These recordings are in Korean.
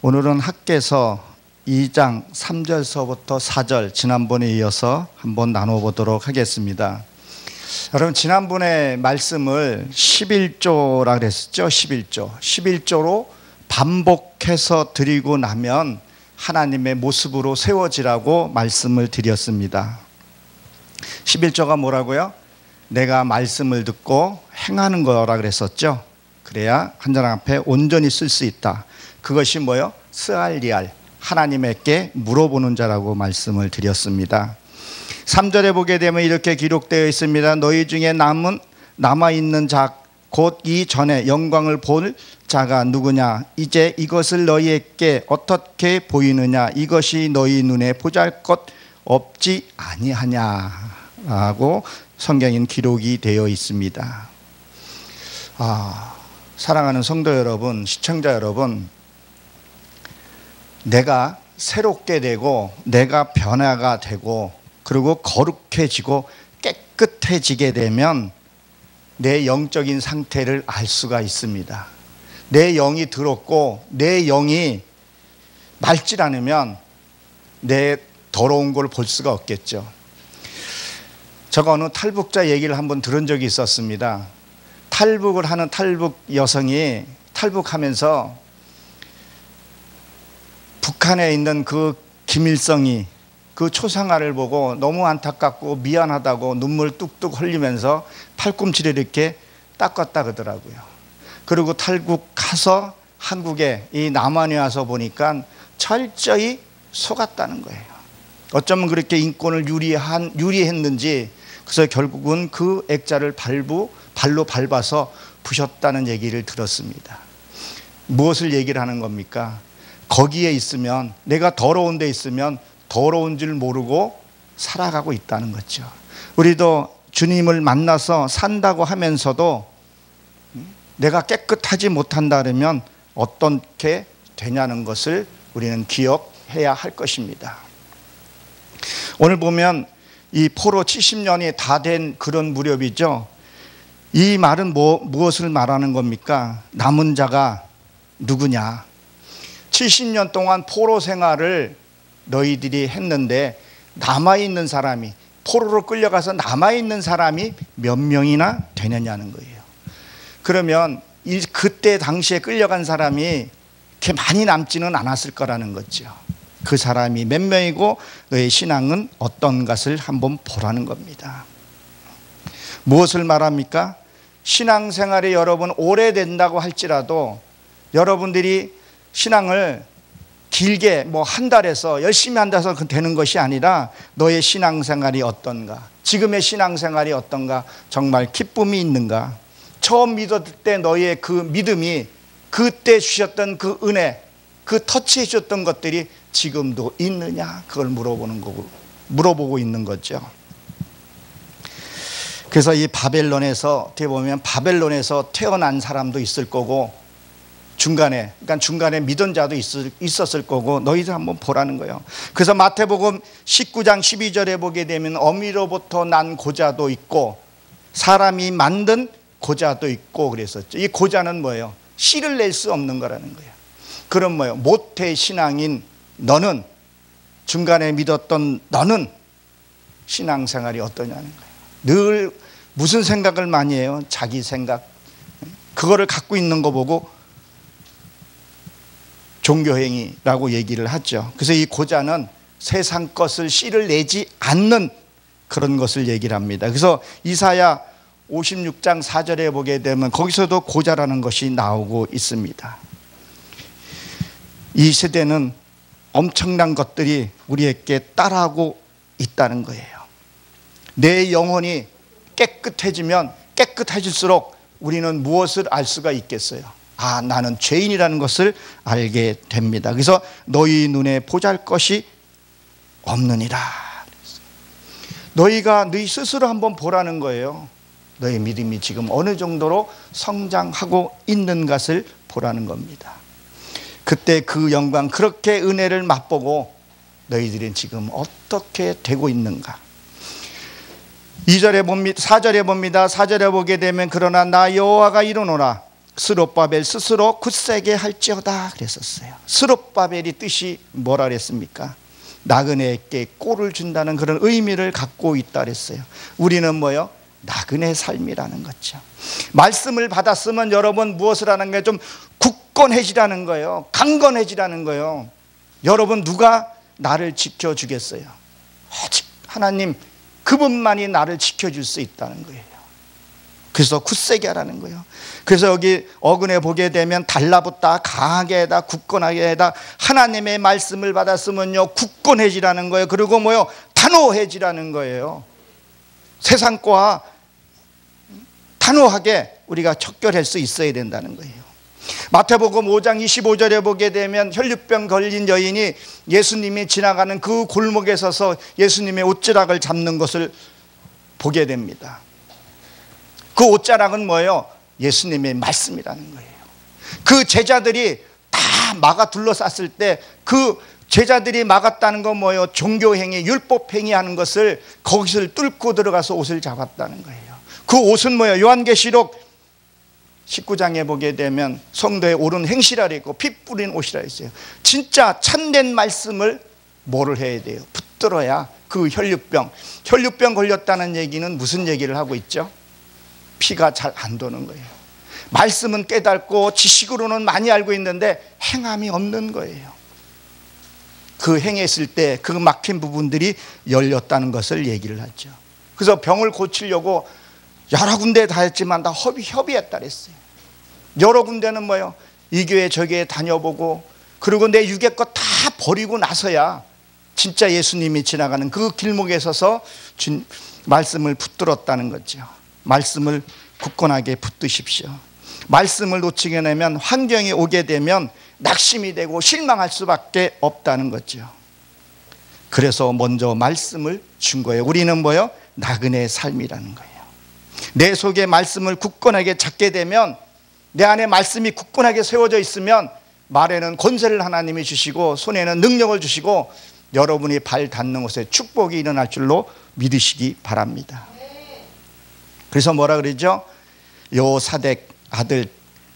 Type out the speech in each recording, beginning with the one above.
오늘은 학개서 2장 3절서부터 4절 지난번에 이어서 한번 나눠보도록 하겠습니다. 여러분, 지난번에 말씀을 11조라 그랬었죠. 11조로 반복해서 드리고 나면 하나님의 모습으로 세워지라고 말씀을 드렸습니다. 11조가 뭐라고요? 내가 말씀을 듣고 행하는 거라 그랬었죠. 그래야 하나님 앞에 온전히 쓸 수 있다. 그것이 뭐요? 스알리알, 하나님께 물어보는 자라고 말씀을 드렸습니다. 3절에 보게 되면 이렇게 기록되어 있습니다. 너희 중에 남아있는 자, 곧 이전에 영광을 볼 자가 누구냐? 이제 이것을 너희에게 어떻게 보이느냐? 이것이 너희 눈에 보잘것 없지 아니하냐? 라고 성경인 기록이 되어 있습니다. 사랑하는 성도 여러분, 시청자 여러분, 내가 새롭게 되고 내가 변화가 되고 그리고 거룩해지고 깨끗해지게 되면 내 영적인 상태를 알 수가 있습니다. 내 영이 더럽고 내 영이 맑지 않으면 내 더러운 걸 볼 수가 없겠죠. 제가 어느 탈북자 얘기를 한번 들은 적이 있었습니다. 탈북을 하는 탈북 여성이 탈북하면서 북한에 있는 그 김일성이 그 초상화를 보고 너무 안타깝고 미안하다고 눈물 뚝뚝 흘리면서 팔꿈치를 이렇게 닦았다 그러더라고요. 그리고 탈북 가서 한국에 이 남한에 와서 보니까 철저히 속았다는 거예요. 어쩌면 그렇게 인권을 유리했는지 그래서 결국은 그 액자를 발로 밟아서 부셨다는 얘기를 들었습니다. 무엇을 얘기를 하는 겁니까? 거기에 있으면, 내가 더러운 데 있으면 더러운 줄 모르고 살아가고 있다는 거죠. 우리도 주님을 만나서 산다고 하면서도 내가 깨끗하지 못한다 그러면 어떻게 되냐는 것을 우리는 기억해야 할 것입니다. 오늘 보면 이 포로 70년이 다 된 그런 무렵이죠. 이 말은 무엇을 말하는 겁니까? 남은 자가 누구냐? 70년 동안 포로 생활을 너희들이 했는데 남아있는 사람이, 포로로 끌려가서 남아있는 사람이 몇 명이나 되느냐는 거예요. 그러면 그때 당시에 끌려간 사람이 그렇게 많이 남지는 않았을 거라는 거죠. 그 사람이 몇 명이고 너의 신앙은 어떤 것을 한번 보라는 겁니다. 무엇을 말합니까? 신앙생활이 여러분 오래된다고 할지라도 여러분들이 신앙을 길게 한 달에서 열심히 한다서 되는 것이 아니라 너의 신앙생활이 어떤가, 지금의 신앙생활이 어떤가, 정말 기쁨이 있는가, 처음 믿었을 때 너의 그 믿음이, 그때 주셨던 그 은혜, 그 터치해 주셨던 것들이 지금도 있느냐, 그걸 물어보고 있는 거죠. 그래서 이 바벨론에서 어떻게 보면 바벨론에서 태어난 사람도 있을 거고 중간에 믿은 자도 있었을 거고 너희들 한번 보라는 거예요. 그래서 마태복음 19장 12절에 보게 되면 어미로부터 난 고자도 있고 사람이 만든 고자도 있고 그랬었죠. 이 고자는 뭐예요? 씨를 낼 수 없는 거라는 거예요. 그럼 뭐예요? 모태 신앙인 너는, 중간에 믿었던 너는 신앙생활이 어떠냐는 거예요. 늘 무슨 생각을 많이 해요? 자기 생각. 그거를 갖고 있는 거 보고 종교행위라고 얘기를 하죠. 그래서 이 고자는 세상 것을 씨를 내지 않는 그런 것을 얘기를 합니다. 그래서 이사야 56장 4절에 보게 되면 거기서도 고자라는 것이 나오고 있습니다. 이 세대는 엄청난 것들이 우리에게 따라하고 있다는 거예요. 내 영혼이 깨끗해지면 깨끗해질수록 우리는 무엇을 알 수가 있겠어요? 나는 죄인이라는 것을 알게 됩니다. 그래서 너희 눈에 보잘것이 없느니라. 너희가 너희 스스로 한번 보라는 거예요. 너희 믿음이 지금 어느 정도로 성장하고 있는 것을 보라는 겁니다. 그때 그 영광, 그렇게 은혜를 맛보고 너희들은 지금 어떻게 되고 있는가? 2절에 봅니다. 4절에 봅니다. 4절에 보게 되면 그러나 나 여호와가 이르노라 스룹바벨 스스로 굳세게 할지어다 그랬었어요. 스룹바벨이 뜻이 뭐라 그랬습니까? 나그네에게 꼴을 준다는 그런 의미를 갖고 있다 그랬어요. 우리는 뭐요? 나그네 삶이라는 거죠. 말씀을 받았으면 여러분 무엇을 하는 거예요? 좀 굳건해지라는 거예요. 강건해지라는 거예요. 여러분 누가 나를 지켜주겠어요? 오직 하나님 그분만이 나를 지켜줄 수 있다는 거예요. 그래서 굳세게 하라는 거예요. 그래서 여기 어근에 보게 되면 달라붙다, 강하게 해다, 굳건하게 해다. 하나님의 말씀을 받았으면요 굳건해지라는 거예요. 그리고 뭐요? 단호해지라는 거예요. 세상과 단호하게 우리가 척결할 수 있어야 된다는 거예요. 마태복음 5장 25절에 보게 되면 혈류병 걸린 여인이 예수님이 지나가는 그 골목에 서서 예수님의 옷자락을 잡는 것을 보게 됩니다. 그 옷자락은 뭐예요? 예수님의 말씀이라는 거예요. 그 제자들이 다 막아 둘러쌌을 때 그 제자들이 막았다는 건 뭐예요? 종교행위, 율법행위 하는 것을 거기를 뚫고 들어가서 옷을 잡았다는 거예요. 그 옷은 뭐예요? 요한계시록 19장에 보게 되면 성도의 옳은 행실이라 있고 피 뿌린 옷이라 있어요. 진짜 참된 말씀을 뭐를 해야 돼요? 붙들어야 그 혈류병 걸렸다는 얘기는 무슨 얘기를 하고 있죠? 피가 잘 안 도는 거예요. 말씀은 깨닫고 지식으로는 많이 알고 있는데 행함이 없는 거예요. 그 행했을 때 그 막힌 부분들이 열렸다는 것을 얘기를 하죠. 그래서 병을 고치려고 여러 군데 다 했지만 다 협의했다 그랬어요. 여러 군데는 뭐예요? 이 교회 저 교회 다녀보고 그리고 내 육의 것 다 버리고 나서야 진짜 예수님이 지나가는 그 길목에 서서 말씀을 붙들었다는 거죠. 말씀을 굳건하게 붙드십시오. 말씀을 놓치게 되면 환경이 오게 되면 낙심이 되고 실망할 수밖에 없다는 거죠. 그래서 먼저 말씀을 준 거예요. 우리는 뭐예요? 나그네의 삶이라는 거예요. 내 속에 말씀을 굳건하게 잡게 되면 내 안에 말씀이 굳건하게 세워져 있으면 말에는 권세를 하나님이 주시고 손에는 능력을 주시고 여러분이 발 닿는 곳에 축복이 일어날 줄로 믿으시기 바랍니다. 그래서 뭐라 그러죠? 여호사덱 아들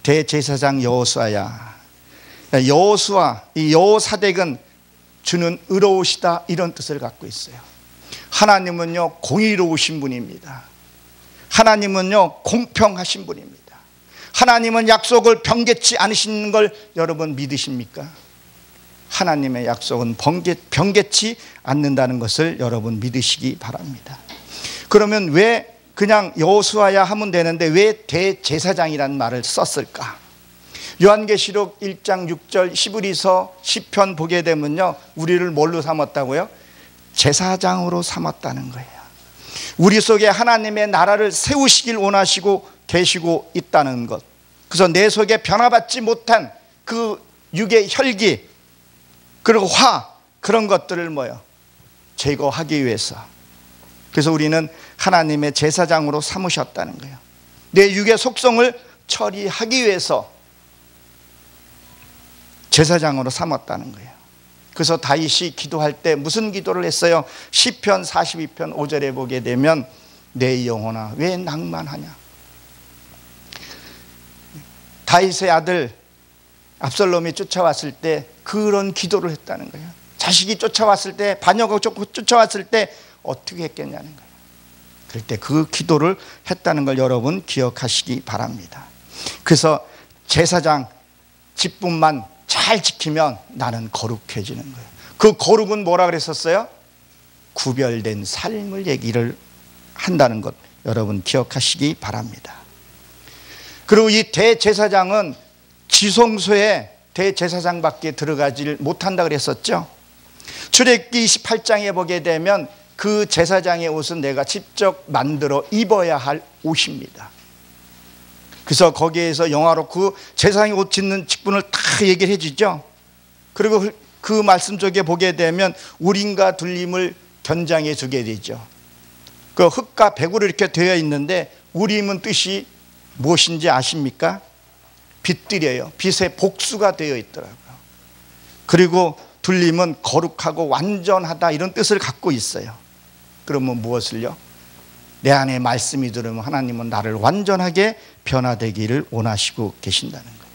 대제사장 여호수아야. 여호수아, 이 여호사덱은 주는 의로우시다 이런 뜻을 갖고 있어요. 하나님은요 공의로우신 분입니다. 하나님은요 공평하신 분입니다. 하나님은 약속을 변개치 않으시는 걸 여러분 믿으십니까? 하나님의 약속은 변개치 않는다는 것을 여러분 믿으시기 바랍니다. 그러면 왜 그냥 여호수아야 하면 되는데 왜 대제사장이라는 말을 썼을까? 요한계시록 1장 6절 히브리서 시편 보게 되면요 우리를 뭘로 삼았다고요? 제사장으로 삼았다는 거예요. 우리 속에 하나님의 나라를 세우시길 원하시고 계시고 있다는 것. 그래서 내 속에 변화받지 못한 그 육의 혈기 그리고 화 그런 것들을 뭐요? 제거하기 위해서. 그래서 우리는 하나님의 제사장으로 삼으셨다는 거예요. 내 육의 속성을 처리하기 위해서 제사장으로 삼았다는 거예요. 그래서 다윗이 기도할 때 무슨 기도를 했어요? 시편 42편 5절에 보게 되면 내 영혼아 왜 낭만하냐. 다윗의 아들 압살롬이 쫓아왔을 때 그런 기도를 했다는 거예요. 자식이 쫓아왔을 때 반역하고 쫓아왔을 때 어떻게 했겠냐는 거예요. 그럴 때 그 기도를 했다는 걸 여러분 기억하시기 바랍니다. 그래서 제사장 직분만 잘 지키면 나는 거룩해지는 거예요. 그 거룩은 뭐라 그랬었어요? 구별된 삶을 얘기를 한다는 것 여러분 기억하시기 바랍니다. 그리고 이 대제사장은 지성소에 대제사장밖에 들어가지를 못한다 그랬었죠. 출애굽기 28장에 보게 되면 그 제사장의 옷은 내가 직접 만들어 입어야 할 옷입니다. 그래서 거기에서 영화로 그 제사장의 옷 짓는 직분을 다 얘기를 해주죠. 그리고 그 말씀 쪽에 보게 되면 우림과 둘림을 견장해 주게 되죠. 그 흙과 백으로 이렇게 되어 있는데 우림은 뜻이 무엇인지 아십니까? 빛들이에요. 빛의 복수가 되어 있더라고요. 그리고 둘림은 거룩하고 완전하다 이런 뜻을 갖고 있어요. 그러면 무엇을요? 내 안에 말씀이 들으면 하나님은 나를 완전하게 변화되기를 원하시고 계신다는 거예요.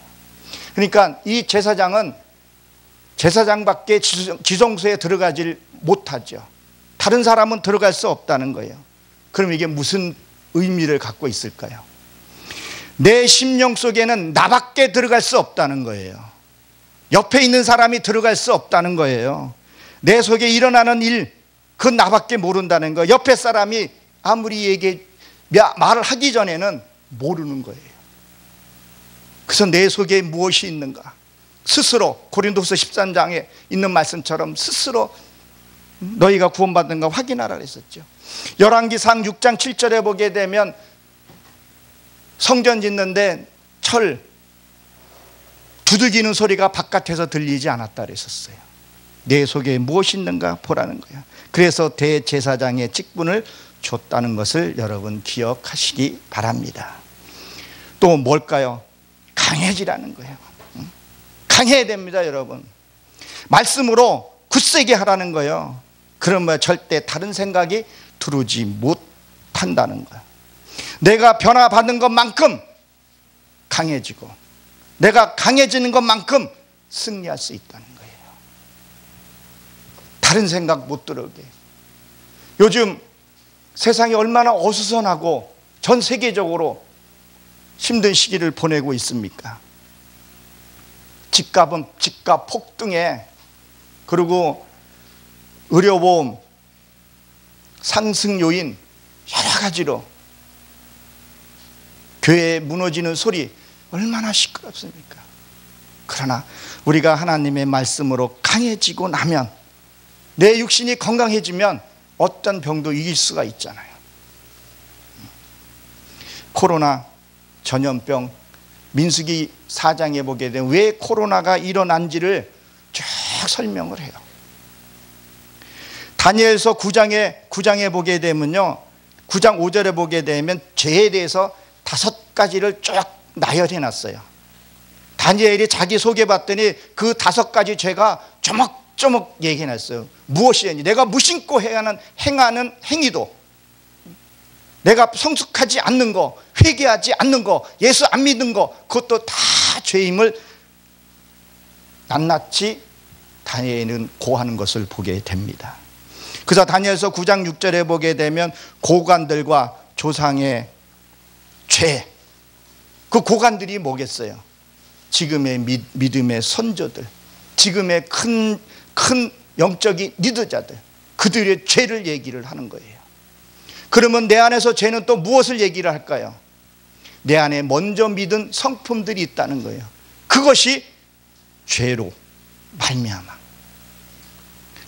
그러니까 이 제사장은 제사장밖에 지성소에 들어가질 못하죠. 다른 사람은 들어갈 수 없다는 거예요. 그럼 이게 무슨 의미를 갖고 있을까요? 내 심령 속에는 나밖에 들어갈 수 없다는 거예요. 옆에 있는 사람이 들어갈 수 없다는 거예요. 내 속에 일어나는 일, 그건 나밖에 모른다는 거예요. 옆에 사람이 아무리 말을 하기 전에는 모르는 거예요. 그래서 내 속에 무엇이 있는가? 스스로 고린도후서 13장에 있는 말씀처럼 스스로 너희가 구원받는가 확인하라 그랬었죠. 열왕기상 6장 7절에 보게 되면 성전 짓는데 철 두들기는 소리가 바깥에서 들리지 않았다 그랬었어요. 내 속에 무엇이 있는가 보라는 거예요. 그래서 대제사장의 직분을 줬다는 것을 여러분 기억하시기 바랍니다. 또 뭘까요? 강해지라는 거예요. 강해야 됩니다, 여러분. 말씀으로 굳세게 하라는 거예요. 그러면 절대 다른 생각이 들어오지 못한다는 거예요. 내가 변화받는 것만큼 강해지고 내가 강해지는 것만큼 승리할 수 있다는 거예요. 다른 생각 못 들어오게. 요즘 세상이 얼마나 어수선하고 전 세계적으로 힘든 시기를 보내고 있습니까? 집값 폭등에, 그리고 의료보험 상승 요인 여러 가지로 교회 무너지는 소리 얼마나 시끄럽습니까? 그러나 우리가 하나님의 말씀으로 강해지고 나면, 내 육신이 건강해지면 어떤 병도 이길 수가 있잖아요. 코로나, 전염병, 민수기 4장에 보게 되면 왜 코로나가 일어난지를 쭉 설명을 해요. 다니엘서 9장에 보게 되면요, 9장 5절에 보게 되면 죄에 대해서 5가지를 쭉 나열해 놨어요. 다니엘이 자기 소개받더니 그 5가지 죄가 조목조목 얘기해 놨어요. 무엇이니? 내가 무심코 행하는 행위도, 내가 성숙하지 않는 거, 회개하지 않는 거, 예수 안 믿는 거, 그것도 다 죄임을 낱낱이 다니엘은 고하는 것을 보게 됩니다. 그래서 다니엘서 9장 6절에 보게 되면 고관들과 조상의 죄, 그 고관들이 뭐겠어요? 지금의 믿음의 선조들, 지금의 큰 영적인 리더자들, 그들의 죄를 얘기를 하는 거예요. 그러면 내 안에서 죄는 또 무엇을 얘기를 할까요? 내 안에 먼저 믿은 성품들이 있다는 거예요. 그것이 죄로 말미암아.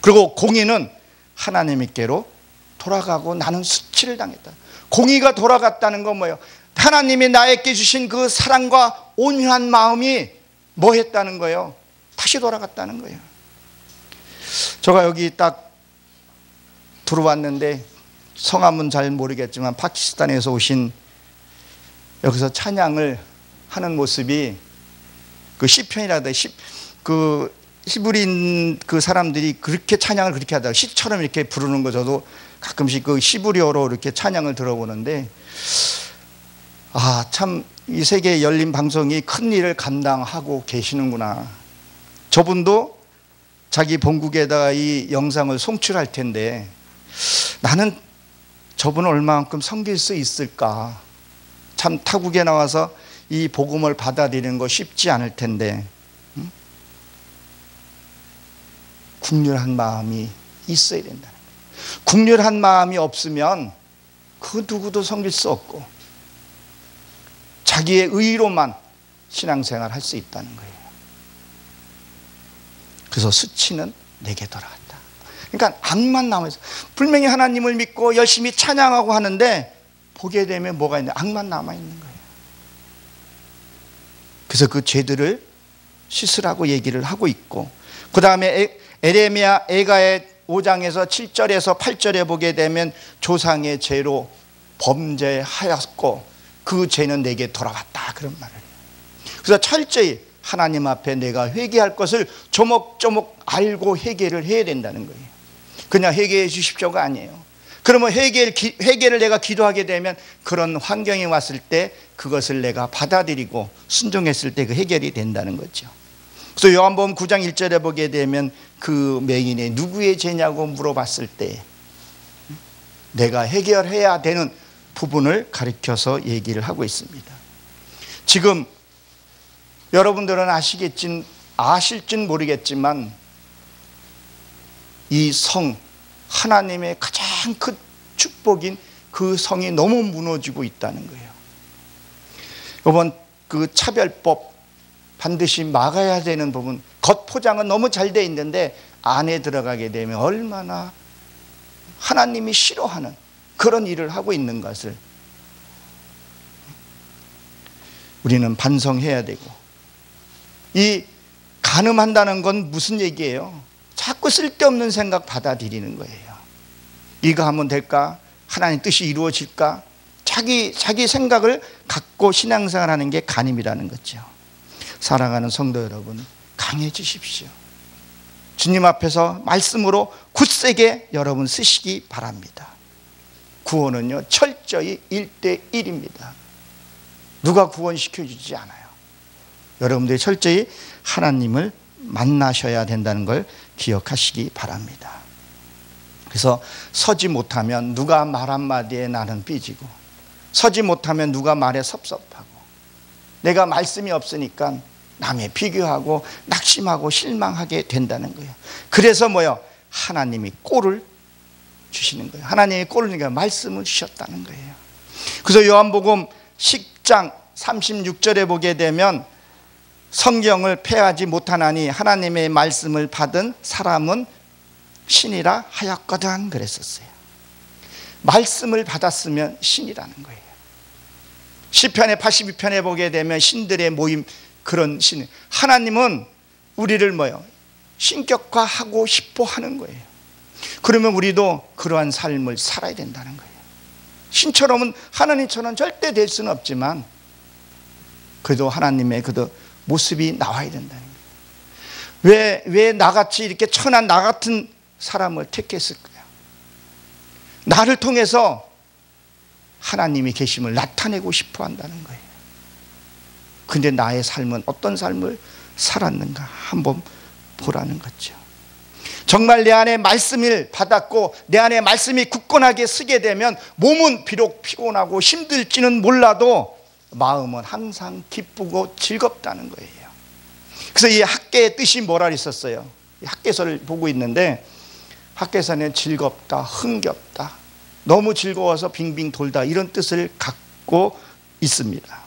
그리고 공의는 하나님께로 돌아가고 나는 수치를 당했다. 공의가 돌아갔다는 건 뭐예요? 하나님이 나에게 주신 그 사랑과 온유한 마음이 뭐 했다는 거예요? 다시 돌아갔다는 거예요. 제가 여기 딱 들어왔는데 성함은 잘 모르겠지만 파키스탄에서 오신, 여기서 찬양을 하는 모습이 그 시편이라다, 그 히브리인 그 사람들이 그렇게 찬양을 그렇게 하다가 시처럼 이렇게 부르는 거, 저도 가끔씩 그 히브리어로 이렇게 찬양을 들어보는데, 아, 참 이 세계 열린 방송이 큰 일을 감당하고 계시는구나. 저분도 자기 본국에다가 이 영상을 송출할 텐데, 나는 저분을 얼마만큼 섬길 수 있을까? 참 타국에 나와서 이 복음을 받아들이는 거 쉽지 않을 텐데, 국률한 마음이 있어야 된다는 거예요. 국률한 마음이 없으면 그 누구도 섬길 수 없고 자기의 의로만 신앙생활 할 수 있다는 거예요. 그래서 수치는 내게 돌아갔다. 그러니까 악만 남아있어요. 분명히 하나님을 믿고 열심히 찬양하고 하는데 보게 되면 뭐가 있냐? 악만 남아있는 거예요. 그래서 그 죄들을 씻으라고 얘기를 하고 있고, 그 다음에 에레미야 에가의 5장에서 7절에서 8절에 보게 되면 조상의 죄로 범죄하였고 그 죄는 내게 돌아왔다, 그런 말을 해요. 그래서 철저히 하나님 앞에 내가 회개할 것을 조목조목 알고 회개를 해야 된다는 거예요. 그냥 회개해 주십시오가 아니에요. 그러면 회개를 내가 기도하게 되면 그런 환경이 왔을 때 그것을 내가 받아들이고 순종했을 때 그 해결이 된다는 거죠. 그래서 요한복음 9장 1절에 보게 되면 그 맹인이 누구의 죄냐고 물어봤을 때 내가 해결해야 되는 부분을 가리켜서 얘기를 하고 있습니다. 지금 여러분들은 아실진 모르겠지만 이 성, 하나님의 가장 큰 축복인 그 성이 너무 무너지고 있다는 거예요. 이번 그 차별법 반드시 막아야 되는 부분, 겉 포장은 너무 잘 돼 있는데 안에 들어가게 되면 얼마나 하나님이 싫어하는 그런 일을 하고 있는 것을 우리는 반성해야 되고, 이 간음한다는 건 무슨 얘기예요? 자꾸 쓸데없는 생각 받아들이는 거예요. 이거 하면 될까? 하나님 뜻이 이루어질까? 자기 생각을 갖고 신앙생활 하는 게 간음이라는 거죠. 사랑하는 성도 여러분, 강해지십시오. 주님 앞에서 말씀으로 굳세게 여러분 쓰시기 바랍니다. 구원은요 철저히 1대1입니다. 누가 구원시켜주지 않아요. 여러분들이 철저히 하나님을 만나셔야 된다는 걸 기억하시기 바랍니다. 그래서 서지 못하면 누가 말 한마디에 나는 삐지고, 서지 못하면 누가 말에 섭섭하고, 내가 말씀이 없으니까 남에 비교하고 낙심하고 실망하게 된다는 거예요. 그래서 뭐요? 하나님이 꼴을 주시는 거예요. 하나님이 꼴을 주니까 말씀을 주셨다는 거예요. 그래서 요한복음 10장 36절에 보게 되면 성경을 폐하지 못하나니 하나님의 말씀을 받은 사람은 신이라 하였거든 그랬었어요. 말씀을 받았으면 신이라는 거예요. 시편의 82편에 보게 되면 신들의 모임, 그런 신, 하나님은 우리를 뭐요? 신격화하고 싶어 하는 거예요. 그러면 우리도 그러한 삶을 살아야 된다는 거예요. 신처럼은, 하나님처럼 절대 될 수는 없지만 그래도 하나님의 그 모습이 나와야 된다는 거예요. 왜 나같이 이렇게 천한 나 같은 사람을 택했을까요? 나를 통해서 하나님이 계심을 나타내고 싶어 한다는 거예요. 근데 나의 삶은 어떤 삶을 살았는가 한번 보라는 거죠. 정말 내 안에 말씀을 받았고 내 안에 말씀이 굳건하게 쓰게 되면 몸은 비록 피곤하고 힘들지는 몰라도 마음은 항상 기쁘고 즐겁다는 거예요. 그래서 이 학계의 뜻이 뭐라 했었어요? 학계서를 보고 있는데 학계서는 즐겁다, 흥겹다, 너무 즐거워서 빙빙 돌다, 이런 뜻을 갖고 있습니다.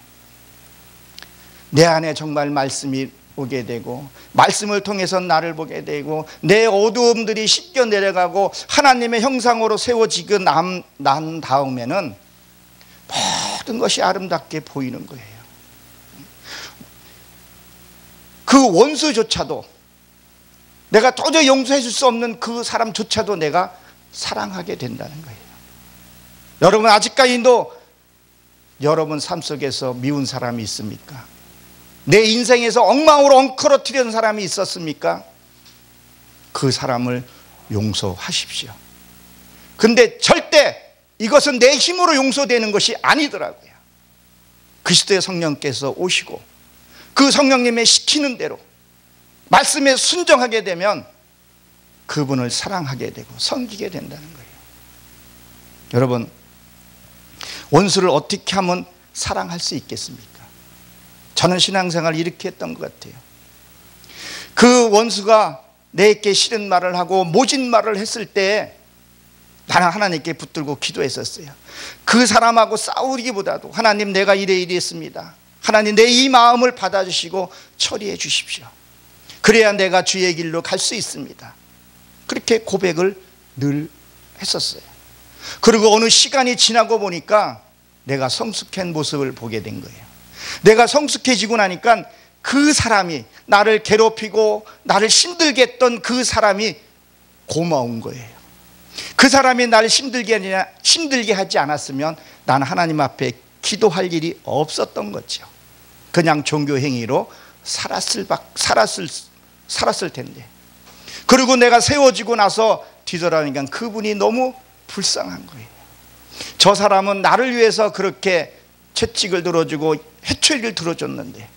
내 안에 정말 말씀이 오게 되고 말씀을 통해서 나를 보게 되고 내 어두움들이 씻겨 내려가고 하나님의 형상으로 세워지고 난 다음에는 모든 것이 아름답게 보이는 거예요. 그 원수조차도, 내가 도저히 용서해 줄 수 없는 그 사람조차도 내가 사랑하게 된다는 거예요. 여러분, 아직까지도 여러분 삶 속에서 미운 사람이 있습니까? 내 인생에서 엉망으로 엉클어뜨리는 사람이 있었습니까? 그 사람을 용서하십시오. 근데 절대 이것은 내 힘으로 용서되는 것이 아니더라고요. 그리스도의 성령께서 오시고 그 성령님의 시키는 대로 말씀에 순종하게 되면 그분을 사랑하게 되고 섬기게 된다는 거예요. 여러분, 원수를 어떻게 하면 사랑할 수 있겠습니까? 저는 신앙생활을 이렇게 했던 것 같아요. 그 원수가 내게 싫은 말을 하고 모진 말을 했을 때 나는 하나님께 붙들고 기도했었어요. 그 사람하고 싸우기보다도 하나님, 내가 이랬습니다. 하나님, 내 이 마음을 받아주시고 처리해 주십시오. 그래야 내가 주의 길로 갈 수 있습니다. 그렇게 고백을 늘 했었어요. 그리고 어느 시간이 지나고 보니까 내가 성숙한 모습을 보게 된 거예요. 내가 성숙해지고 나니까 그 사람이, 나를 괴롭히고 나를 힘들게 했던 그 사람이 고마운 거예요. 그 사람이 나를 힘들게 하지 않았으면 나는 하나님 앞에 기도할 일이 없었던 거죠. 그냥 종교 행위로 살았을 텐데. 그리고 내가 세워지고 나서 뒤돌아보니까 그분이 너무 불쌍한 거예요. 저 사람은 나를 위해서 그렇게 채찍을 들어주고 회초리를 들어줬는데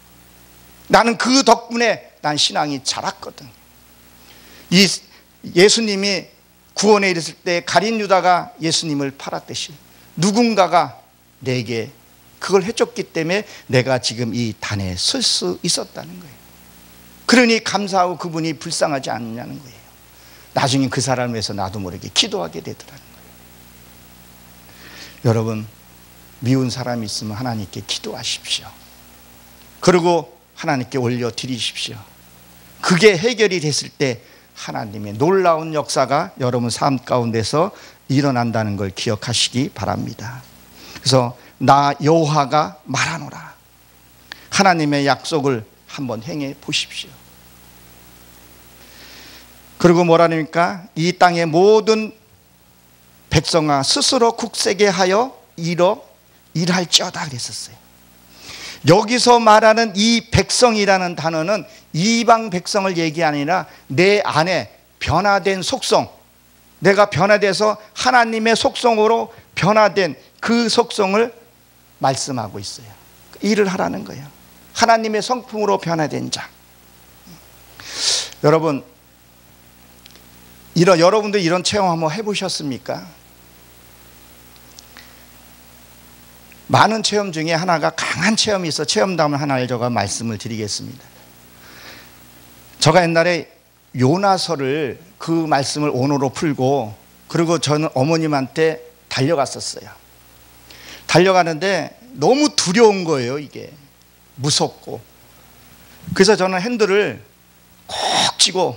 나는 그 덕분에 난 신앙이 자랐거든. 이 예수님이 구원에 이르실 때 가룟 유다가 예수님을 팔았듯이 누군가가 내게 그걸 해줬기 때문에 내가 지금 이 단에 설 수 있었다는 거예요. 그러니 감사하고 그분이 불쌍하지 않느냐는 거예요. 나중에 그 사람을 위해서 나도 모르게 기도하게 되더라는 거예요. 여러분, 미운 사람이 있으면 하나님께 기도하십시오. 그리고 하나님께 올려드리십시오. 그게 해결이 됐을 때 하나님의 놀라운 역사가 여러분 삶 가운데서 일어난다는 걸 기억하시기 바랍니다. 그래서 나 여호와가 말하노라. 하나님의 약속을 한번 행해 보십시오. 그리고 뭐라니까? 이 땅의 모든 백성아 스스로 굳세게 하여 일할지어다 그랬었어요. 여기서 말하는 이 백성이라는 단어는 이방 백성을 얘기 아니라 내 안에 변화된 속성, 내가 변화돼서 하나님의 속성으로 변화된 그 속성을 말씀하고 있어요. 일을 하라는 거예요. 하나님의 성품으로 변화된 자. 여러분, 여러분들 이런 체험 한번 해보셨습니까? 많은 체험 중에 하나가 강한 체험이 있어 체험담을 하나를 제가 말씀을 드리겠습니다. 제가 옛날에 요나서를 그 말씀을 언어로 풀고 그리고 저는 어머님한테 달려갔었어요. 달려가는데 너무 두려운 거예요. 이게 무섭고. 그래서 저는 핸들을 콕 쥐고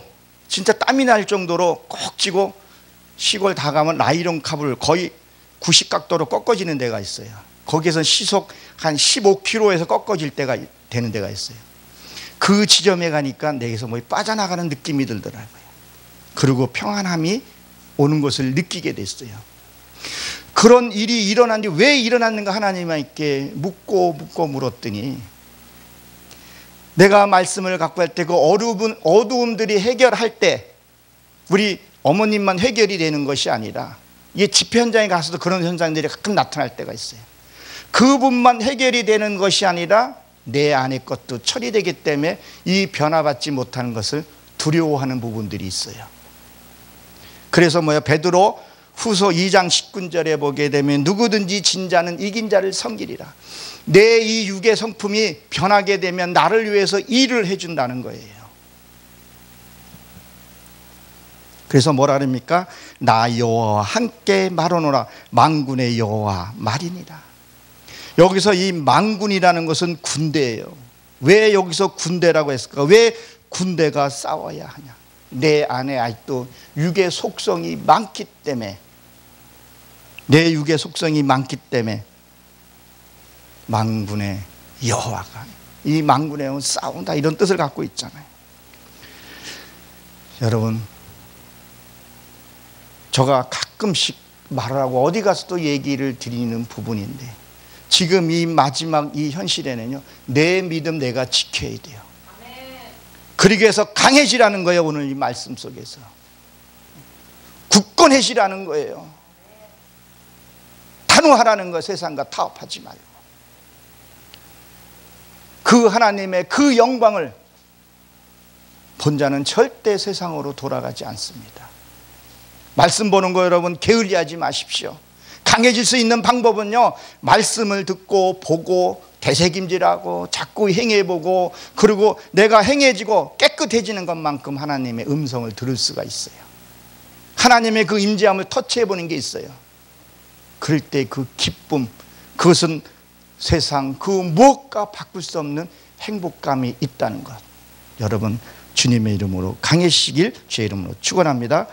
진짜 땀이 날 정도로 콕 쥐고 시골 다 가면 나이론 카브를 거의 90각도로 꺾어지는 데가 있어요. 거기에서 시속 한 15km에서 꺾어질 때가 되는 데가 있어요. 그 지점에 가니까 내게서 뭐 빠져나가는 느낌이 들더라고요. 그리고 평안함이 오는 것을 느끼게 됐어요. 그런 일이 일어난 뒤 왜 일어났는가 하나님께 묻고 물었더니 내가 말씀을 갖고 할 때 그 어두움들이 해결할 때 우리 어머님만 해결이 되는 것이 아니라 이게 집회 현장에 가서도 그런 현상들이 가끔 나타날 때가 있어요. 그분만 해결이 되는 것이 아니라 내 안의 것도 처리되기 때문에 이 변화받지 못하는 것을 두려워하는 부분들이 있어요. 그래서 베드로 후서 2장 19절에 보게 되면 누구든지 진 자는 이긴 자를 섬기리라. 내 이 육의 성품이 변하게 되면 나를 위해서 일을 해준다는 거예요. 그래서 뭐라 그럽니까? 나 여호와와 함께 말하노라. 만군의 여호와 말이니라. 여기서 이 만군이라는 것은 군대예요. 왜 여기서 군대라고 했을까? 왜 군대가 싸워야 하냐? 내 안에 아직도 육의 속성이 많기 때문에, 내 육의 속성이 많기 때문에 만군의 여호와가, 이 만군의 여호와는 싸운다 이런 뜻을 갖고 있잖아요. 여러분, 제가 가끔씩 말하라고 어디 가서도 얘기를 드리는 부분인데 지금 이 마지막 이 현실에는요, 내 믿음 내가 지켜야 돼요. 그러기 위해서 강해지라는 거예요. 오늘 이 말씀 속에서 굳건해지라는 거예요. 단호하라는 거. 세상과 타협하지 말고 그 하나님의 그 영광을 본 자는 절대 세상으로 돌아가지 않습니다. 말씀 보는 거 여러분 게을리하지 마십시오. 강해질 수 있는 방법은요, 말씀을 듣고 보고 되새김질하고 자꾸 행해보고, 그리고 내가 행해지고 깨끗해지는 것만큼 하나님의 음성을 들을 수가 있어요. 하나님의 그 임재함을 터치해보는 게 있어요. 그럴 때 그 기쁨, 그것은 세상 그 무엇과 바꿀 수 없는 행복감이 있다는 것, 여러분 주님의 이름으로 강해지시길 주의 이름으로 축원합니다.